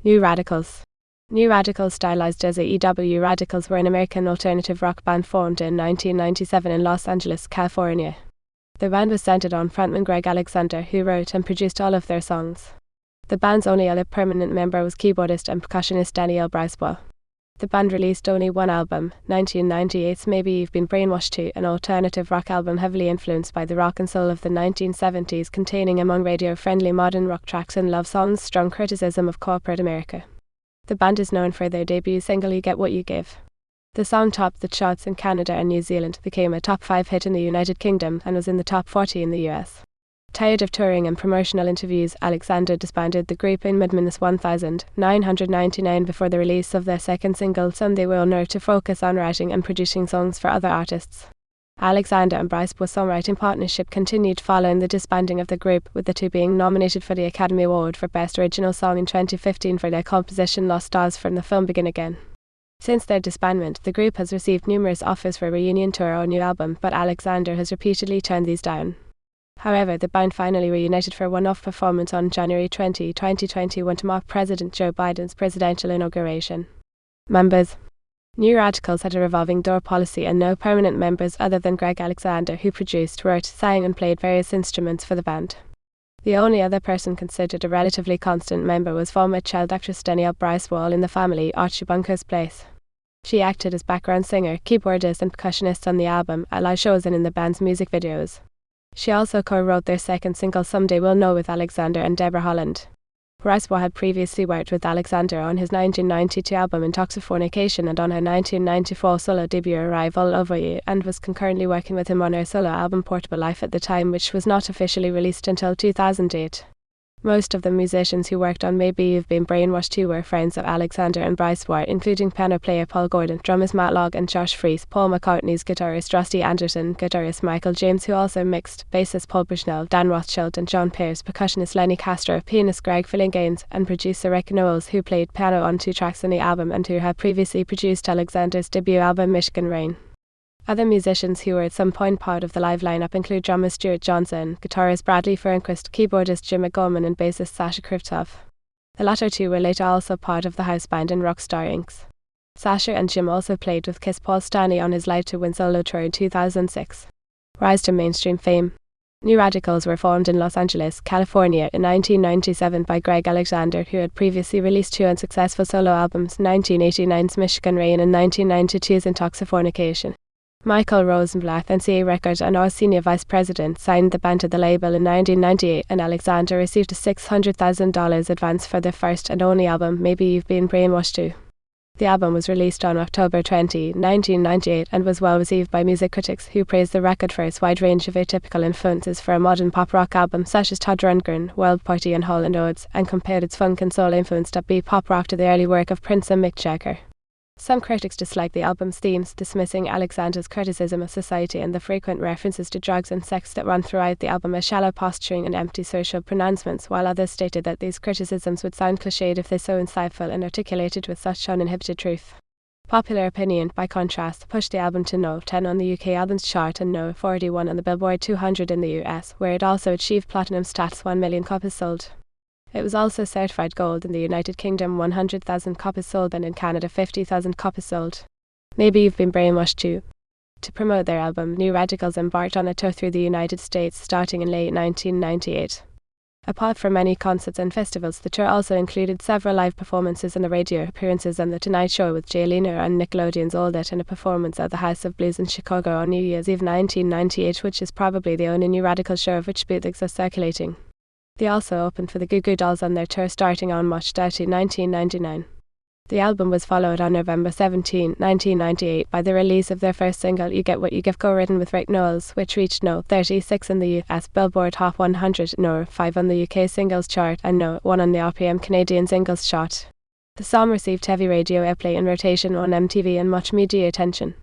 New Radicals. New Radicals, stylized as AEW Radicals, were an American alternative rock band formed in 1997 in Los Angeles, California. The band was centered on frontman Greg Alexander, who wrote and produced all of their songs. The band's only other permanent member was keyboardist and percussionist Daniel Bricebois. The band released only one album, 1998's Maybe You've Been Brainwashed 2, an alternative rock album heavily influenced by the rock and soul of the 1970s, containing among radio-friendly modern rock tracks and love songs strong criticism of corporate America. The band is known for their debut single You Get What You Give. The song topped the charts in Canada and New Zealand, became a top 5 hit in the United Kingdom, and was in the top 40 in the US. Tired of touring and promotional interviews, Alexander disbanded the group in mid-1999 before the release of their second single, Someday We'll Know, to focus on writing and producing songs for other artists. Alexander and Bricebois' songwriting partnership continued following the disbanding of the group, with the two being nominated for the Academy Award for Best Original Song in 2015 for their composition Lost Stars from the film Begin Again. Since their disbandment, the group has received numerous offers for a reunion tour or new album, but Alexander has repeatedly turned these down. However, the band finally reunited for a one-off performance on January 20, 2021 to mark President Joe Biden's presidential inauguration. Members. New Radicals had a revolving door policy and no permanent members other than Greg Alexander, who produced, wrote, sang and played various instruments for the band. The only other person considered a relatively constant member was former child actress Danielle Bricebois in The Family, Archie Bunker's place. She acted as background singer, keyboardist and percussionist on the album, at live shows and in the band's music videos. She also co-wrote their second single Someday We'll Know with Alexander and Deborah Holland. Bricebois had previously worked with Alexander on his 1992 album Intoxifornication and on her 1994 solo debut Arrive All Over You, and was concurrently working with him on her solo album Portable Life at the time, which was not officially released until 2008. Most of the musicians who worked on Maybe You've Been Brainwashed 2 were friends of Alexander and Bricebois, including piano player Paul Gordon, drummers Matt Logg and Josh Freese, Paul McCartney's guitarist Rusty Anderson, guitarist Michael James, who also mixed, bassist Paul Bushnell, Dan Rothschild and John Pearce, percussionist Lenny Castro, pianist Greg Fillinganes, and producer Rick Knowles, who played piano on 2 tracks on the album and who had previously produced Alexander's debut album Michigan Rain. Other musicians who were at some point part of the live lineup include drummer Stuart Johnson, guitarist Bradley Fernquist, keyboardist Jim McGorman and bassist Sasha Krivtov. The latter two were later also part of the house band in Rockstar Inc. Sasha and Jim also played with Kiss Paul Stanley on his Live to Win solo tour in 2006. Rise to mainstream fame. New Radicals were formed in Los Angeles, California in 1997 by Greg Alexander, who had previously released 2 unsuccessful solo albums, 1989's Michigan Rain and 1992's Intoxifornication. Michael Rosenblatt, then CA Records and our senior vice president, signed the band to the label in 1998, and Alexander received a $600,000 advance for their first and only album, Maybe You've Been Brainwashed 2. The album was released on October 20, 1998, and was well received by music critics, who praised the record for its wide range of atypical influences for a modern pop rock album, such as Todd Rundgren, World Party and Hall & Oates, and compared its funk and soul-influenced upbeat pop rock to the early work of Prince and Mick Jagger. Some critics disliked the album's themes, dismissing Alexander's criticism of society and the frequent references to drugs and sex that run throughout the album as shallow posturing and empty social pronouncements, while others stated that these criticisms would sound cliched if they're so insightful and articulated with such uninhibited truth. Popular opinion, by contrast, pushed the album to No. 10 on the UK Albums Chart and No. 41 on the Billboard 200 in the US, where it also achieved platinum status, 1 million copies sold. It was also certified gold in the United Kingdom, 100,000 copies sold, and in Canada 50,000 copies sold. Maybe You've Been Brainwashed 2. To promote their album, New Radicals embarked on a tour through the United States starting in late 1998. Apart from many concerts and festivals, the tour also included several live performances and the radio appearances on The Tonight Show with Jay Leno and Nickelodeon's Old It, and a performance at the House of Blues in Chicago on New Year's Eve 1998, which is probably the only New Radicals show of which bootlegs are circulating. They also opened for the Goo Goo Dolls on their tour starting on March 30, 1999. The album was followed on November 17, 1998 by the release of their first single You Get What You Give, co-written with Rick Knowles, which reached No. 36 in the US Billboard Hot 100, No. 5 on the UK Singles Chart, and No. 1 on the RPM Canadian Singles Chart. The song received heavy radio airplay and rotation on MTV and much media attention.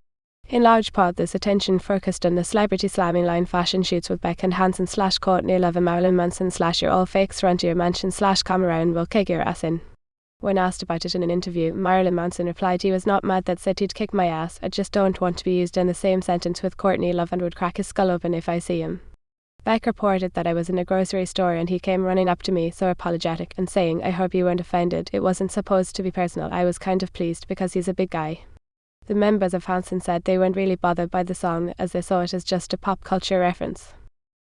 In large part, this attention focused on the celebrity slamming line fashion shoots with Beckham Hansen / Courtney Love and Marilyn Manson / You're All Fakes, Run to Your Mansion / Come Around, We'll Kick Your Ass In. When asked about it in an interview, Marilyn Manson replied he was not mad that said he'd kick my ass, I just don't want to be used in the same sentence with Courtney Love and would crack his skull open if I see him. Beck reported that I was in a grocery store and he came running up to me, so apologetic, and saying, "I hope you weren't offended. It wasn't supposed to be personal. I was kind of pleased because he's a big guy." The members of Hanson said they weren't really bothered by the song as they saw it as just a pop culture reference.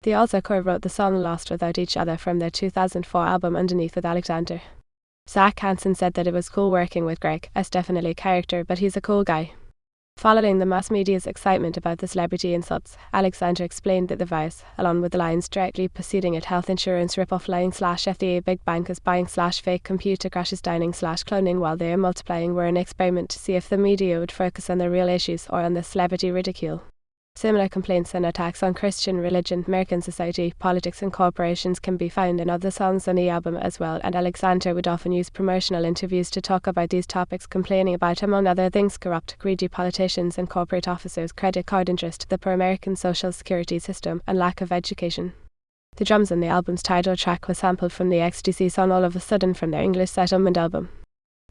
They also co-wrote the song Lost Without Each Other from their 2004 album Underneath with Alexander. Zach Hanson said that it was cool working with Greg. "It's definitely a character, but he's a cool guy." Following the mass media's excitement about the celebrity insults, Alexander explained that the vows, along with the lines directly preceding it, health insurance rip-off lying / FDA big bankers buying / fake computer crashes dining / cloning while they are multiplying, were an experiment to see if the media would focus on the real issues or on the celebrity ridicule. Similar complaints and attacks on Christian religion, American society, politics and corporations can be found in other songs on the album as well, and Alexander would often use promotional interviews to talk about these topics, complaining about, among other things, corrupt, greedy politicians and corporate officers, credit card interest, the pro-American social security system, and lack of education. The drums on the album's title track was sampled from the XTC song All of a Sudden from their English Settlement album.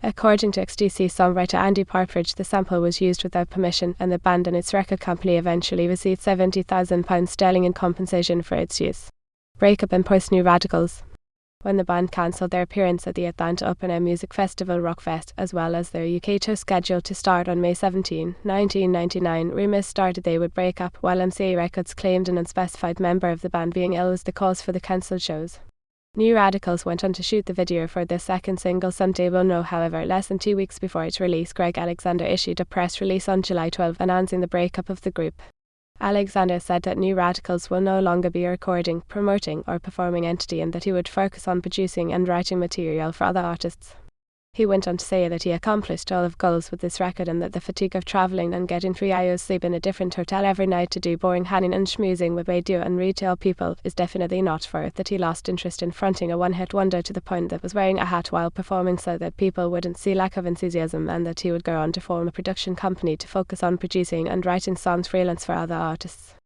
According to XTC songwriter Andy Partridge, the sample was used without permission, and the band and its record company eventually received £70,000 in compensation for its use. Breakup and post-New Radicals. When the band cancelled their appearance at the Atlanta Open Air Music Festival Rockfest, as well as their UK tour scheduled to start on May 17, 1999, rumours started they would break up, while MCA Records claimed an unspecified member of the band being ill was the cause for the cancelled shows. New Radicals went on to shoot the video for their second single Someday We'll Know. However, less than 2 weeks before its release, Greg Alexander issued a press release on July 12 announcing the breakup of the group. Alexander said that New Radicals will no longer be a recording, promoting or performing entity, and that he would focus on producing and writing material for other artists. He went on to say that he accomplished all of goals with this record, and that the fatigue of travelling and getting 3 hours sleep in a different hotel every night to do boring hanging and schmoozing with radio and retail people is definitely not for it, that he lost interest in fronting a one-hit wonder to the point that was wearing a hat while performing so that people wouldn't see lack of enthusiasm, and that he would go on to form a production company to focus on producing and writing songs freelance for other artists.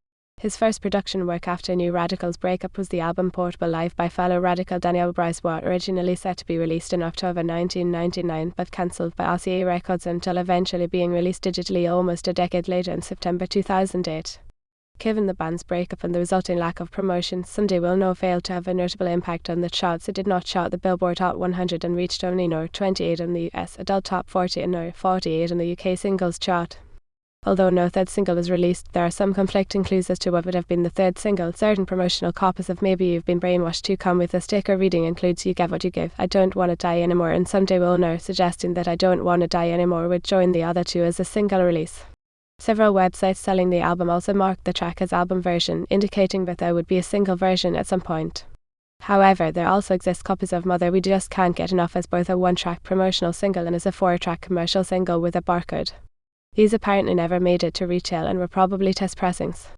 His first production work after New Radicals' breakup was the album Portable Life by fellow radical Danielle Bryce-Watt, originally set to be released in October 1999 but cancelled by RCA Records until eventually being released digitally almost a decade later in September 2008. Given the band's breakup and the resulting lack of promotion, Someday We'll Know failed to have a notable impact on the charts. It did not chart the Billboard Hot 100 and reached only No. 28 on the US Adult Top 40 and No. 48 on the UK Singles Chart. Although no third single was released, there are some conflicting clues as to what would have been the third single. Certain promotional copies of Maybe You've Been Brainwashed to come with a sticker reading includes You Get What You Give, I Don't Want to Die Anymore, and Someday We'll Know, suggesting that I Don't Want to Die Anymore would join the other two as a single release. Several websites selling the album also marked the track as album version, indicating that there would be a single version at some point. However, there also exist copies of Mother We Just Can't Get Enough as both a 1-track promotional single and as a 4-track commercial single with a barcode. These apparently never made it to retail and were probably test pressings.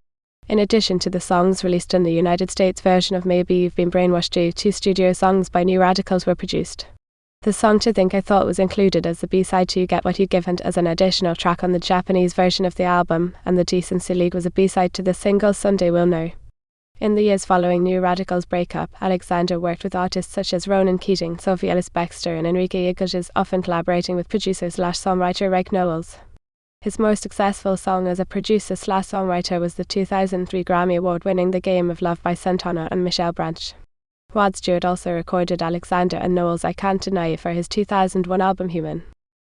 In addition to the songs released in the United States version of Maybe You've Been Brainwashed, 2 studio songs by New Radicals were produced. The song To Think I Thought was included as the B-side to You Get What You Give and as an additional track on the Japanese version of the album, and The Decency League was a B-side to the single Someday We'll Know. In the years following New Radicals' breakup, Alexander worked with artists such as Ronan Keating, Sophie Ellis-Bextor and Enrique Iglesias, often collaborating with producer/songwriter Rick Knowles. His most successful song as a producer/songwriter was the 2003 Grammy Award-winning The Game of Love by Santana and Michelle Branch. Rod Stewart also recorded Alexander and Knowles' I Can't Deny It for his 2001 album Human.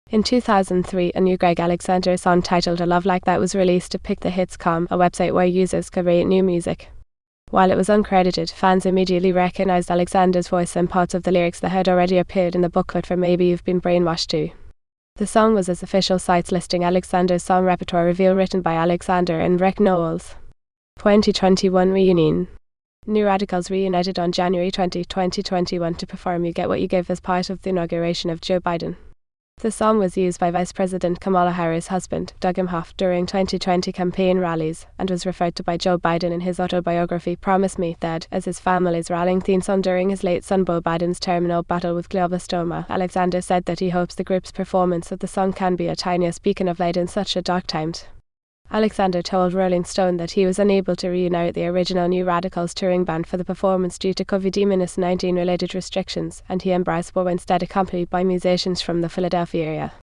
In 2003, a new Greg Alexander song titled A Love Like That was released to PickTheHits.com, a website where users could rate new music. While it was uncredited, fans immediately recognized Alexander's voice and parts of the lyrics that had already appeared in the booklet for Maybe You've Been Brainwashed too. The song was as official sites listing Alexander's song repertoire reveal written by Alexander and Rick Knowles. 2021 Reunion. New Radicals reunited on January 20, 2021 to perform You Get What You Give as part of the inauguration of Joe Biden. The song was used by Vice President Kamala Harris' husband, Doug Emhoff, during 2020 campaign rallies, and was referred to by Joe Biden in his autobiography Promise Me That as his family's rallying theme song during his late son Beau Biden's terminal battle with glioblastoma. Alexander said that he hopes the group's performance of the song can be a tiniest beacon of light in such a dark time. Alexander told Rolling Stone that he was unable to reunite the original New Radicals touring band for the performance due to COVID-19 related restrictions, and he and Bryce were instead accompanied by musicians from the Philadelphia area.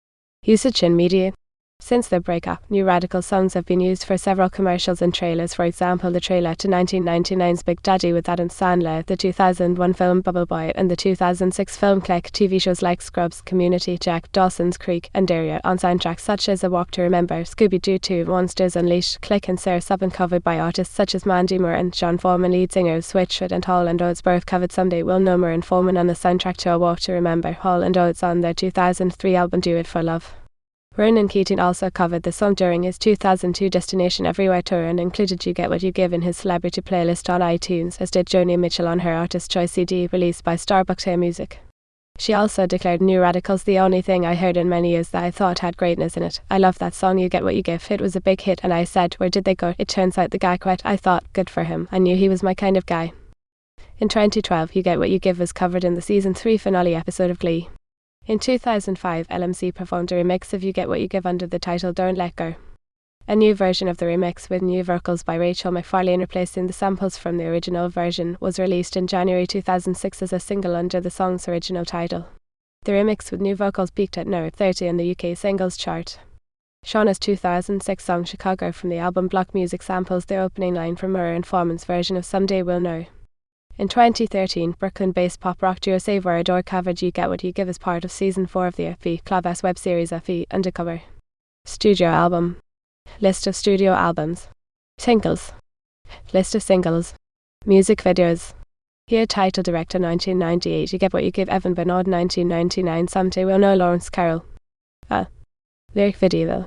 Usage in media. Since their breakup, New Radical songs have been used for several commercials and trailers, for example the trailer to 1999's Big Daddy with Adam Sandler, the 2001 film Bubble Boy, and the 2006 film Click. TV shows like Scrubs, Community, Jack, Dawson's Creek, and Daria on soundtracks such as A Walk to Remember, Scooby-Doo 2, Monsters Unleashed, Click and Sarah have been covered by artists such as Mandy Moore and John Foreman, lead singers Switchfoot and Hall and Oates both covered Someday We'll Know More and Foreman on the soundtrack to A Walk to Remember, Hall and Oates on their 2003 album Do It For Love. Ronan Keating also covered the song during his 2002 Destination Everywhere tour and included You Get What You Give in his celebrity playlist on iTunes, as did Joni Mitchell on her Artist Choice CD released by Starbucks Music. She also declared New Radical's the only thing I heard in many years that I thought had greatness in it. I love that song You Get What You Give. It was a big hit and I said, where did they go? It turns out the guy quit. I thought, good for him. I knew he was my kind of guy. In 2012, You Get What You Give was covered in the season 3 finale episode of Glee. In 2005, LMC performed a remix of You Get What You Give under the title Don't Let Go. A new version of the remix with new vocals by Rachel McFarlane replacing the samples from the original version was released in January 2006 as a single under the song's original title. The remix with new vocals peaked at No. 30 in the UK singles chart. Shauna's 2006 song Chicago from the album Block Music samples the opening line from Murray and Foreman's version of Someday We'll Know. In 2013, Brooklyn-based pop rock duo Savoir Adore covered You Get What You Give as part of Season 4 of the FE Club S web series FE Undercover. Studio album. List of studio albums. Singles. List of singles. Music videos. Here title director 1998 You Get What You Give Evan Bernard 1999 Someday We'll Know Lawrence Carroll. Lyric video.